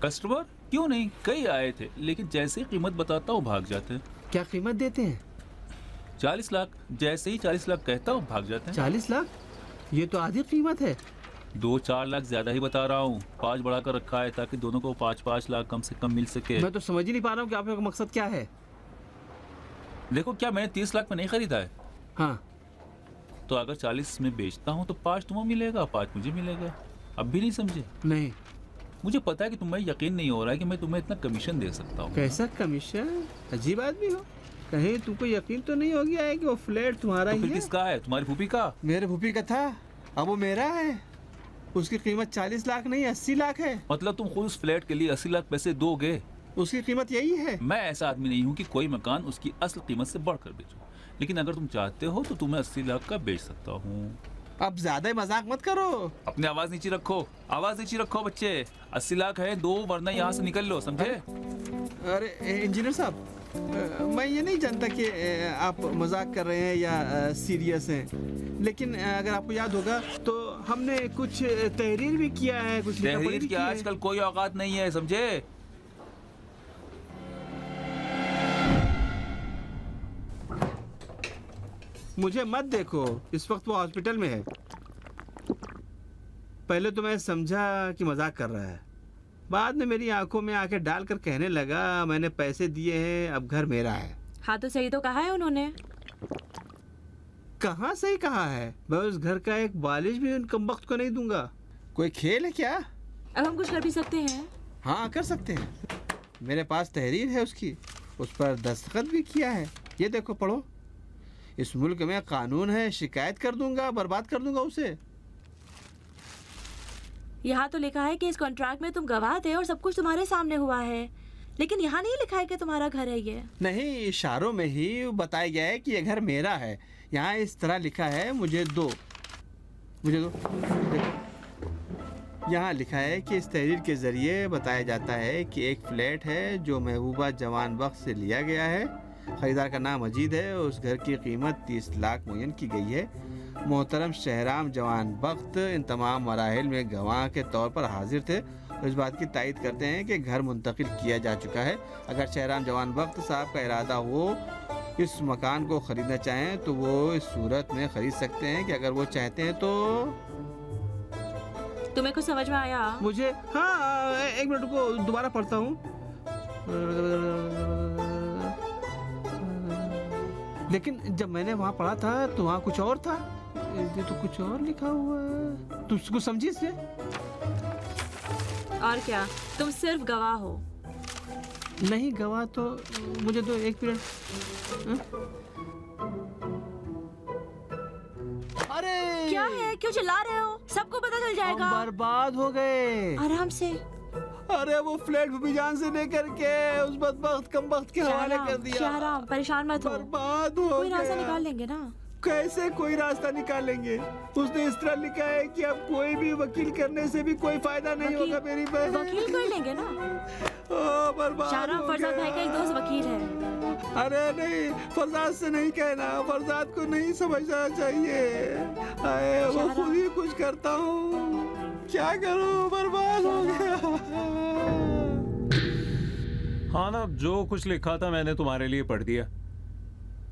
कस्टमर क्यों नहीं, कई आए थे, लेकिन जैसे ही कीमत बताता हूँ भाग जाते हैं।
क्या कीमत देते हैं?
40 लाख। जैसे ही 40 लाख कहता हूँ भाग जाते हैं।
40 लाख? ये तो आधी कीमत है।
2-4 लाख ज्यादा ही बता रहा हूँ। 5 बढ़ाकर रखा है ताकि दोनों को 5-5 लाख कम से कम मिल सके।
मैं तो समझ ही नहीं पा रहा हूँ कि आपका मकसद क्या है।
देखो, क्या मैंने 30 लाख में नहीं खरीदा है?
हाँ,
तो अगर 40 में बेचता हूँ तो 5 तुम्हें मिलेगा, 5 मुझे मिलेगा। अब भी नहीं समझे?
नहीं।
मुझे पता है कि तुम्हें यकीन नहीं हो रहा है कि मैं तुम्हें इतना कमीशन दे सकता हूँ।
कैसा कमीशन? अजीब आदमी हो। कहीं तुमको यकीन तो नहीं हो गया है कि वो फ्लैट तुम्हारा
तो
ही
फिर
है?
किसका है? तुम्हारी फूफी का?
मेरे फूफी का था, अब वो मेरा है। उसकी कीमत 40 लाख नहीं 80 लाख है।
मतलब तुम खुद उस फ्लैट के लिए 80 लाख पैसे दोगे?
उसकी कीमत यही है।
मैं ऐसा आदमी नहीं हूँ कि कोई मकान उसकी असल कीमत से बढ़कर बेचूं, लेकिन अगर तुम चाहते हो तो तुम्हें 80 लाख का बेच सकता हूँ।
अब ज्यादा ही मजाक मत करो।
अपने आवाज नीचे रखो, आवाज नीचे रखो बच्चे। 80 लाख है, दो, वरना यहाँ से निकल लो, समझे?
अरे इंजीनियर साहब, मैं ये नहीं जानता कि आप मजाक कर रहे हैं या सीरियस हैं, लेकिन अगर आपको याद होगा तो हमने कुछ तहरीर भी किया है, कुछ लिखा पढ़ी
तहरीर
भी
की
की है।
आजकल कोई औकात नहीं है, समझे?
मुझे मत देखो, इस वक्त वो हॉस्पिटल में है। पहले तो मैं समझा कि मजाक कर रहा है, बाद में मेरी आंखों में आके डालकर कहने लगा मैंने पैसे दिए हैं, अब घर मेरा है।
हाँ तो सही तो कहा है उन्होंने।
कहाँ सही कहा है? मैं उस घर का एक बालिश भी उन कमबख्त को नहीं दूंगा। कोई खेल है क्या?
अब हम कुछ कर भी सकते हैं।
हाँ, कर सकते हैं। मेरे पास तहरीर है उसकी, उस पर दस्तखत भी किया है। ये देखो, पढ़ो। इस मुल्क में कानून है, शिकायत कर दूंगा, बर्बाद कर दूंगा उसे।
यहाँ तो लिखा है कि इस कॉन्ट्रैक्ट में तुम गवाह थे और सब कुछ तुम्हारे सामने हुआ है, लेकिन यहाँ नहीं लिखा है कि तुम्हारा घर है ये।
नहीं, इशारों में ही बताया गया है कि ये घर मेरा है। यहाँ इस तरह लिखा है, मुझे दो। देखो, यहाँ लिखा है कि इस तहरीर के जरिए बताया जाता है कि एक फ्लैट है जो महबूबा जवान बख्त से लिया गया है। खरीदार का नाम मजीद है। उस घर की कीमत 30 लाख मुयन की गई है। मोहतरम शहराम जवान बख्त इन तमाम मराहिल में गवाह के तौर पर हाजिर थे और इस बात की तायद करते हैं कि घर मुंतकिल किया जा चुका है। अगर शहराम जवान बख्त साहब का इरादा हो इस मकान को ख़रीदना चाहें तो वो इस सूरत में ख़रीद सकते हैं कि अगर वो चाहते हैं तो।
तुम्हें कुछ समझ में आया?
मुझे, हाँ, एक मिनट को दोबारा पढ़ता हूँ। लेकिन जब मैंने वहाँ पढ़ा था तो वहाँ कुछ और था, ये तो कुछ और लिखा हुआ है। तुम कुछ समझी इससे?
और क्या, तुम सिर्फ गवाह हो।
नहीं गवाह तो मुझे तो एक मिनट। अरे
क्या है, क्यों चिल्ला रहे हो? सबको पता चल
हम
जाएगा।
बर्बाद हो गए।
आराम से।
अरे वो फ्लैट भी जान से लेकर के उस बदबख्त कमबख्त के हवाले कर दिया।
शहराम, परेशान मत हो,
बर्बाद हो
कोई रास्ता
गया।
निकाल लेंगे ना।
कैसे कोई रास्ता निकालेंगे? उसने इस तरह लिखा है कि अब कोई भी वकील करने से भी कोई फायदा नहीं होगा मेरी बहन।
वकील कर लेंगे ना।
ओ, बर्बाद
शहराम,
हो
फरजाद
गया।
भाई का एक दोस्त वकील है।
अरे नहीं, फरजाद से नहीं कहना, फरजाद को नहीं समझना चाहिए। आए, वो
शहराम।
खुद ही कुछ करता हूँ, क्या करूँ, बर्बाद हो गया।
हाँ ना, जो कुछ लिखा था मैंने तुम्हारे लिए पढ़ दिया।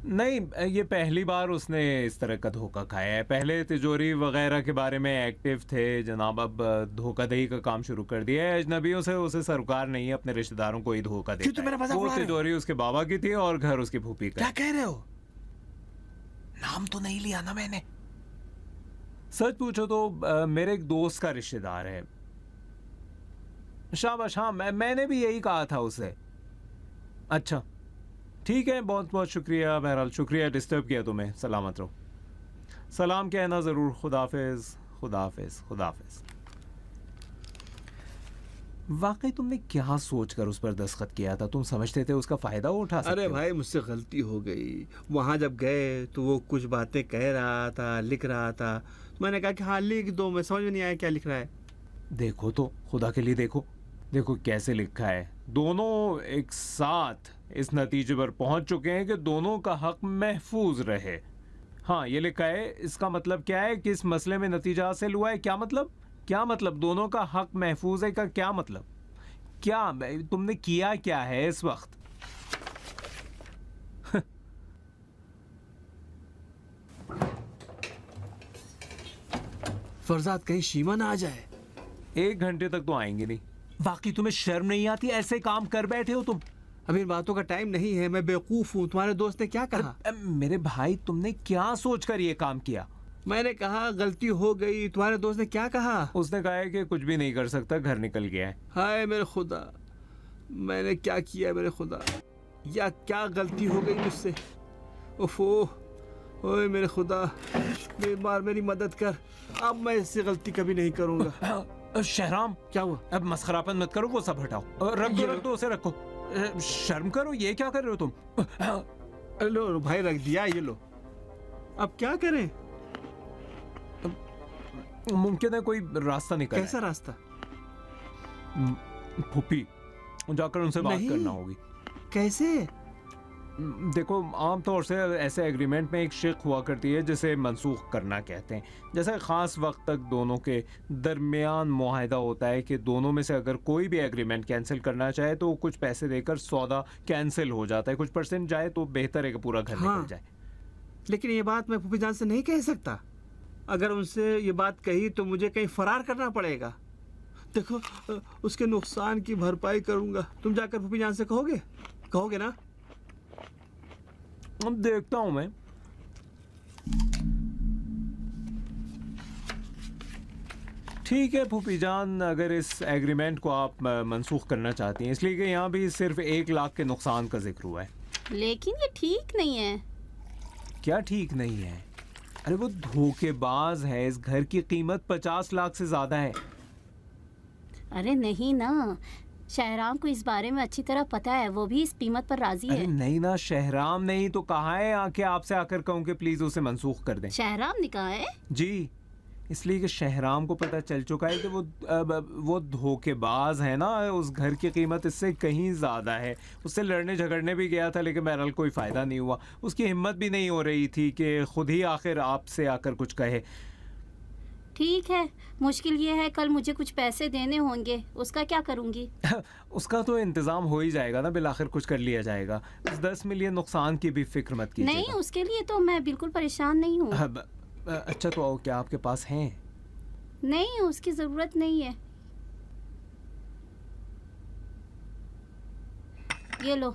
नहीं, ये पहली बार उसने इस तरह का धोखा खाया है। पहले तिजोरी वगैरह के बारे में एक्टिव थे जनाब, अब धोखाधड़ी का काम शुरू कर दिया है। अजनबियों से उसे सरोकार नहीं है, अपने रिश्तेदारों को ही धोखा
क्यों तुम
देता
मेरा
है।
मजाक
वो
उड़ा रहे हो?
तिजोरी उसके बाबा की थी और घर उसकी फूफी का।
क्या कह रहे हो? नाम तो नहीं लिया ना मैंने।
सच पूछो तो मेरे एक दोस्त का रिश्तेदार है। शाबाश, हाँ, मैंने भी यही कहा था उसे। अच्छा ठीक है, बहुत बहुत शुक्रिया। बहरहाल शुक्रिया, डिस्टर्ब किया तुम्हें। सलामत रहो। सलाम कहना ज़रूर। खुदाफिज, खुदाफिज, खुदाफिज। वाकई तुमने क्या सोचकर उस पर दस्तखत किया था? तुम समझते थे उसका फ़ायदा उठा सकते
अरे
हो?
भाई, मुझसे गलती हो गई। वहाँ जब गए तो वो कुछ बातें कह रहा था, लिख रहा था। मैंने कहा कि हाँ लिख दो, मैं समझ में नहीं आया क्या लिख रहा है।
देखो तो, खुदा के लिए देखो। देखो कैसे लिखा है, दोनों एक साथ इस नतीजे पर पहुंच चुके हैं कि दोनों का हक महफूज रहे। हाँ ये लिखा है, इसका मतलब क्या है कि इस मसले में नतीजा हासिल हुआ है। क्या मतलब? क्या मतलब दोनों का हक महफूज है का क्या मतलब? क्या तुमने किया क्या है इस वक्त?
फरजाद कहीं शीमा ना आ जाए।
1 घंटे तक तो आएंगे नहीं। बाकी तुम्हें शर्म नहीं आती? ऐसे काम कर बैठे हो तुम।
अभी इन बातों का टाइम नहीं है, मैं बेवकूफ हूँ। तुम्हारे दोस्त ने क्या कहा?
मेरे भाई तुमने क्या सोचकर ये काम किया?
मैंने कहा गलती हो गई। तुम्हारे दोस्त ने क्या कहा?
उसने कहा है कि कुछ भी नहीं कर सकता, घर निकल गया है।
हाय मेरे खुदा, मैंने क्या किया मेरे खुदा, या क्या गलती हो गई मुझसे। ओफो, ओए मेरे खुदा, मेरी मदद कर। अब मैं इससे गलती कभी नहीं करूंगा।
शहराम
क्या हुआ?
अब मस्खरापन मत करो, वो सब हटाओ। रख दो उसे, रखो। शर्म करो, ये क्या कर रहे हो तुम?
लो भाई, रख दिया, ये लो। अब क्या करें?
मुमकिन है कोई रास्ता निकल
कैसा रास्ता?
फूफी जाकर उनसे बात
नहीं।
करना होगी।
कैसे?
देखो आमतौर से ऐसे एग्रीमेंट में एक शिक हुआ करती है जिसे मनसूख करना कहते हैं। जैसे ख़ास वक्त तक दोनों के दरमियान मुआहदा होता है कि दोनों में से अगर कोई भी एग्रीमेंट कैंसिल करना चाहे तो कुछ पैसे देकर सौदा कैंसिल हो जाता है। कुछ परसेंट जाए तो बेहतर है कि पूरा घर
हाँ।
निकल जाए।
लेकिन ये बात मैं फूफी जान से नहीं कह सकता। अगर उनसे ये बात कही तो मुझे कहीं फरार करना पड़ेगा। देखो, उसके नुकसान की भरपाई करूंगा। तुम जाकर फूफी जान से कहोगे ना?
अब देखता हूं मैं। ठीक है फूफी जान, अगर इस एग्रीमेंट को आप मनसूख करना चाहती हैं, इसलिए कि यहाँ भी सिर्फ 1 लाख के नुकसान का जिक्र हुआ है।
लेकिन ये ठीक नहीं है।
क्या ठीक नहीं है? अरे वो धोखेबाज है। इस घर की कीमत 50 लाख से ज्यादा है।
अरे नहीं ना, शहराम को इस बारे में अच्छी तरह पता है, वो भी इस कीमत पर राजी
अरे
है।
नहीं ना, शहराम नहीं तो कहा है आके आपसे आकर कहूँ कि प्लीज उसे मनसूख कर दें।
शहराम ने कहा है?
जी, इसलिए कि शहराम को पता चल चुका है कि वो धोखेबाज है ना। उस घर की कीमत इससे कहीं ज़्यादा है। उससे लड़ने झगड़ने भी गया था लेकिन बहरहाल कोई फ़ायदा नहीं हुआ। उसकी हिम्मत भी नहीं हो रही थी कि खुद ही आखिर आपसे आकर कुछ कहे।
ठीक है, मुश्किल ये है कल मुझे कुछ पैसे देने होंगे, उसका क्या करूंगी?
उसका तो इंतज़ाम हो ही जाएगा ना, बिलाखिर कुछ कर लिया जाएगा। उस 10 मिलियन नुकसान की भी फिक्र मत कीजिएगा।
नहीं, उसके लिए तो मैं बिल्कुल परेशान नहीं हूँ।
अच्छा तो क्या आपके पास हैं?
नहीं, उसकी जरूरत नहीं है। ये लो।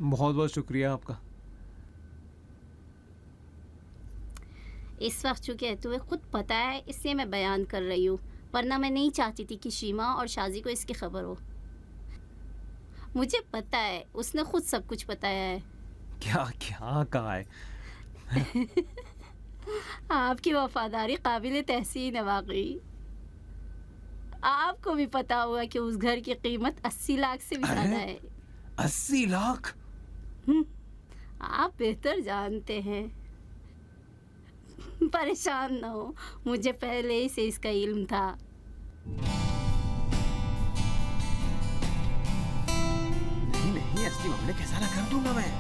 बहुत बहुत शुक्रिया आपका।
इस वक्त चूंकि तुम्हें खुद पता है इसलिए मैं बयान कर रही हूँ, वरना मैं नहीं चाहती थी कि शीमा और शाजी को इसकी खबर हो। मुझे पता है, उसने खुद सब कुछ बताया है।
क्या क्या कहा है?
आपकी वफादारी काबिल तहसीन है वाकई। आपको भी पता होगा कि उस घर की कीमत 80 लाख से भी ज्यादा है।
80 लाख?
आप बेहतर जानते हैं। परेशान ना हो, मुझे पहले ही से इसका इल्म था।
नहीं, असली मामले कैसा ना कर दूंगा मैं।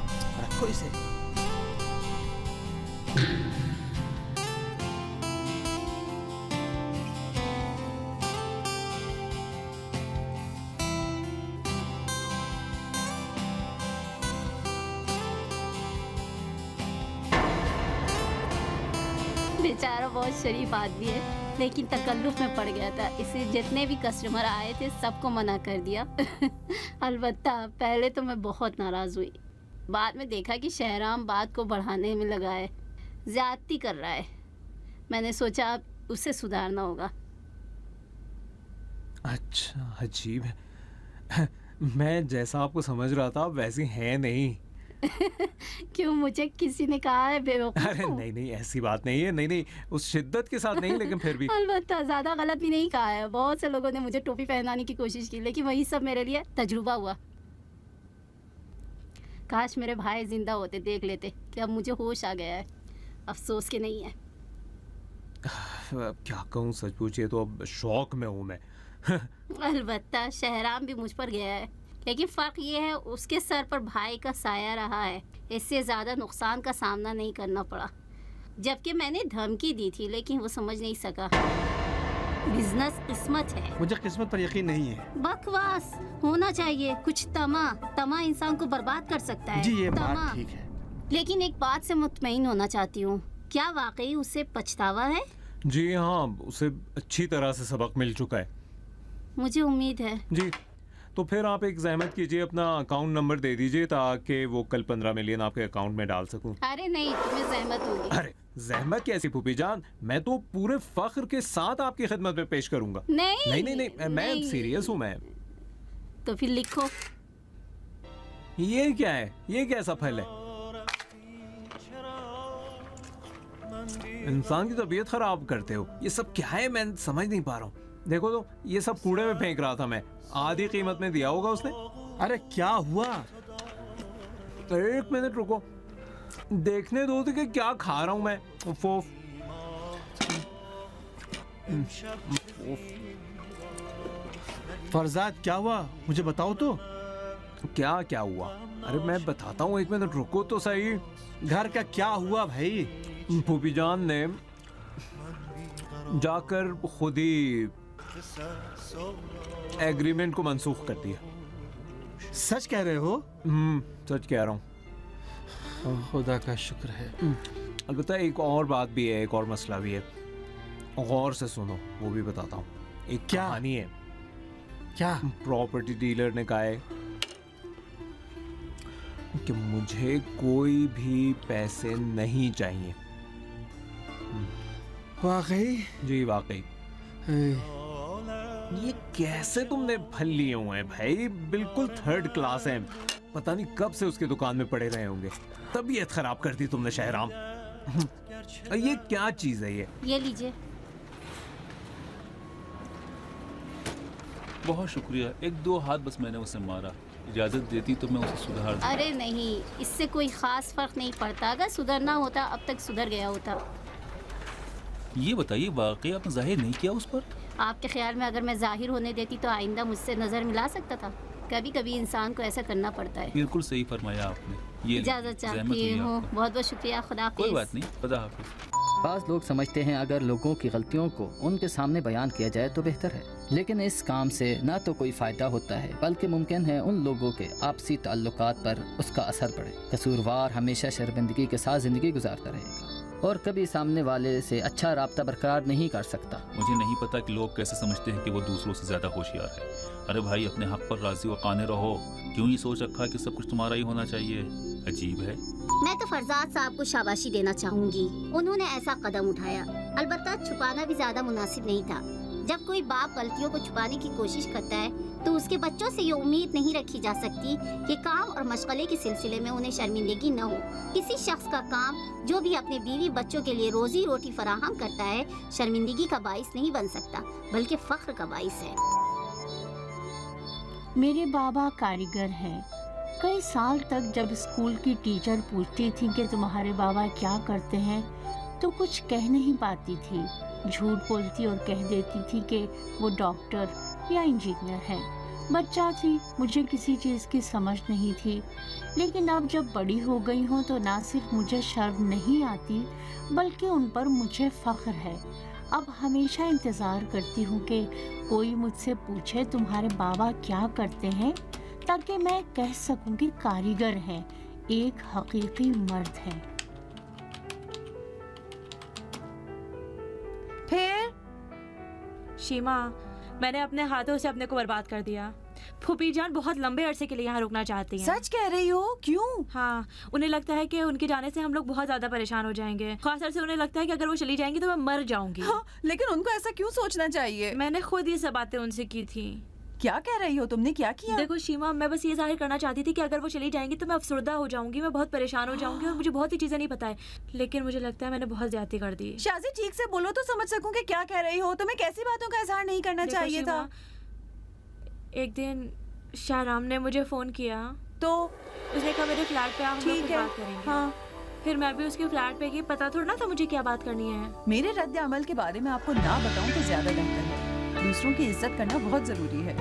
रखो इसे।
बेचारा बहुत शरीफ आदमी है, लेकिन तकल्लुफ में पड़ गया था, इसलिए जितने भी कस्टमर आए थे सबको मना कर दिया। अलबत्ता पहले तो मैं बहुत नाराज हुई, बाद में देखा कि शहराम बात को बढ़ाने में लगा है, ज्यादती कर रहा है। मैंने सोचा अब उसे सुधारना होगा।
अच्छा, अजीब है। मैं जैसा आपको समझ रहा था वैसी है नहीं।
क्यों, मुझे किसी ने कहा है बेवकूफ?
अरे नहीं, ऐसी बात नहीं है। नहीं, उस शिद्दत के साथ नहीं, लेकिन फिर भी।
अलबत्ता ज्यादा गलत भी नहीं कहा है। बहुत से लोगों ने मुझे टोपी पहनाने की कोशिश की, लेकिन वही सब मेरे लिए तजुर्बा हुआ। काश मेरे भाई जिंदा होते, देख लेते कि अब मुझे होश आ गया है। अफसोस के नहीं है।
अब क्या कहूँ, सच पूछिए तो अब शौक में हूँ मैं।
अलबत्ता शहराम भी मुझ पर गया है, लेकिन फर्क ये है उसके सर पर भाई का साया रहा है। इससे ज्यादा नुकसान का सामना नहीं करना पड़ा, जबकि मैंने धमकी दी थी लेकिन वो समझ नहीं सका। बिजनेस किस्मत है।
मुझे किस्मत पर यकीन नहीं है।
बकवास होना चाहिए। कुछ तमा इंसान को बर्बाद कर सकता है।
जी ये
तमा।
बात ठीक है।
लेकिन एक बात से मुतमईन होना चाहती हूँ, क्या वाकई उसे पछतावा है?
जी हाँ, उसे अच्छी तरह से सबक मिल चुका है।
मुझे उम्मीद है।
जी तो फिर आप एक ज़हमत कीजिए, अपना अकाउंट नंबर दे दीजिए ताकि वो कल 15 मिलियन आपके अकाउंट में डाल सकूं।
अरे नहीं, तुम्हें जहमत होगी।
अरे जहमत कैसी फूफी जान, मैं तो पूरे फख्र के साथ आपकी खिदमत में पेश करूंगा।
नहीं
नहीं, मैं सीरियस हूँ मैं।
तो फिर लिखो।
ये क्या है? ये कैसा फल है? इंसान की तबीयत खराब करते हो। ये सब क्या है, मैं समझ नहीं पा रहा हूँ। देखो तो ये सब कूड़े में फेंक रहा था मैं, आधी कीमत में दिया होगा उसने।
अरे क्या हुआ?
एक मिनट रुको, देखने दो तो कि क्या खा रहा हूं मैं। उफ, उफ।
फरजाद क्या हुआ, मुझे बताओ तो।
क्या क्या हुआ? अरे मैं बताता हूँ, एक मिनट रुको तो सही।
घर का क्या हुआ भाई?
फूफी जान ने जाकर खुद ही एग्रीमेंट को मंसूख कर दिया।
सच कह रहे हो?
सच कह रहा हूँ।
खुदा का शुक्र है।
अलबत्ता एक और बात भी है, एक और मसला भी है, गौर से सुनो, वो भी बताता हूँ। एक
क्या?
कहानी है।
क्या?
प्रॉपर्टी डीलर ने कहा है कि मुझे कोई भी पैसे नहीं चाहिए।
वाकई?
जी वाकई। ये कैसे तुमने फल लिए हुए हैं भाई, बिल्कुल थर्ड क्लास हैं। पता नहीं कब से उसकी दुकान में पड़े रहे होंगे। तबीयत खराब कर दी तुमने शहराम। ये क्या चीज है ये
लीजिए।
बहुत शुक्रिया। 1-2 हाथ बस मैंने उसे मारा। इजाजत देती तो मैं उसे सुधार दूं।
अरे नहीं, इससे कोई खास फर्क नहीं पड़ता। अगर सुधरना होता अब तक सुधर गया होता।
ये बताइए, वाकई आपने जाहिर नहीं किया उस पर?
आपके ख्याल में अगर मैं जाहिर होने देती तो आइंदा मुझसे नजर मिला सकता था? कभी कभी इंसान को ऐसा करना पड़ता है।
बिल्कुल सही फरमाया आपने। ये
इजाजत चाहती हूँ। बहुत बहुत शुक्रिया। खुदा हाफिज।
कोई बात नहीं, खुदा हाफिज।
बाज़ लोग समझते हैं अगर लोगों की गलतियों को उनके सामने बयान किया जाए तो बेहतर है, लेकिन इस काम से ना तो कोई फ़ायदा होता है बल्कि मुमकिन है उन लोगों के आपसी ताल्लुकात पर उसका असर पड़े। कसूरवार हमेशा शर्मिंदगी के साथ ज़िंदगी गुजारता रहेगा और कभी सामने वाले से अच्छा राब्ता बरकरार नहीं कर सकता।
मुझे नहीं पता कि लोग कैसे समझते हैं कि वो दूसरों से ज़्यादा होशियार है। अरे भाई, अपने हक पर राजी व काने रहो। क्यों ये सोच रखा कि सब कुछ तुम्हारा ही होना चाहिए? अजीब है।
मैं तो फरजाद साहब को शाबाशी देना चाहूँगी, उन्होंने ऐसा कदम उठाया। अलबत्ता छुपाना भी ज्यादा मुनासिब नहीं था। जब कोई बाप गलतियों को छुपाने की कोशिश करता है तो उसके बच्चों से ये उम्मीद नहीं रखी जा सकती कि काम और मशगले के सिलसिले में उन्हें शर्मिंदगी न हो। किसी शख्स का काम जो भी अपने बीवी बच्चों के लिए रोजी रोटी फराहम करता है शर्मिंदगी का बाइस नहीं बन सकता बल्कि फख्र का बाइस है।
मेरे बाबा कारीगर हैं। कई साल तक जब स्कूल की टीचर पूछती थी कि तुम्हारे बाबा क्या करते हैं तो कुछ कह नहीं पाती थी। झूठ बोलती और कह देती थी कि वो डॉक्टर या इंजीनियर है। बच्चा थी, मुझे किसी चीज़ की समझ नहीं थी, लेकिन अब जब बड़ी हो गई हूँ तो ना सिर्फ मुझे शर्म नहीं आती बल्कि उन पर मुझे फ़ख्र है। अब हमेशा इंतज़ार करती हूँ कि कोई मुझसे पूछे तुम्हारे बाबा क्या करते हैं, ताकि मैं कह सकूँ कि कारीगर हैं, एक हकीकी मर्द हैं।
फिर
शीमा, मैंने अपने हाथों से अपने को बर्बाद कर दिया। फूफी जान बहुत लंबे अरसे के लिए यहाँ रुकना चाहती हैं।
सच कह रही हो? क्यों?
हाँ, उन्हें लगता है कि उनके जाने से हम लोग बहुत ज्यादा परेशान हो जाएंगे। खासतौर से उन्हें लगता है कि अगर वो चली जाएंगी तो मैं मर जाऊंगी।
हाँ, लेकिन उनको ऐसा क्यों सोचना चाहिए?
मैंने खुद ये सब बातें उनसे की थी।
क्या कह रही हो? तुमने क्या किया?
देखो शीमा, मैं बस ये जाहिर करना चाहती थी कि अगर वो चली जाएंगी तो मैं अफसरदा हो जाऊंगी, मैं बहुत परेशान हो जाऊंगी और मुझे बहुत ही चीजें नहीं पता है। लेकिन मुझे लगता है मैंने बहुत ज्यादती कर दी।
शाजी, ठीक से बोलो तो समझ सकूं कि क्या कह रही हो। तुम्हें कैसी बातों का इजहार नहीं करना
देखो
चाहिए था?
शीमा, एक दिन शाहराम ने मुझे फोन किया
तो
उसने कहा मेरे फ्लैट पे आओ, हम लोग
ठीक
कुछ
है।
बात करेंगे।
हाँ,
फिर मैं भी उसके फ्लैट पे गई। पता थोड़ा ना था मुझे क्या बात करनी है।
मेरे रद्द अमल के बारे में आपको ना बताऊं तो ज्यादा बेहतर है। दूसरों की इज्जत करना बहुत जरूरी है।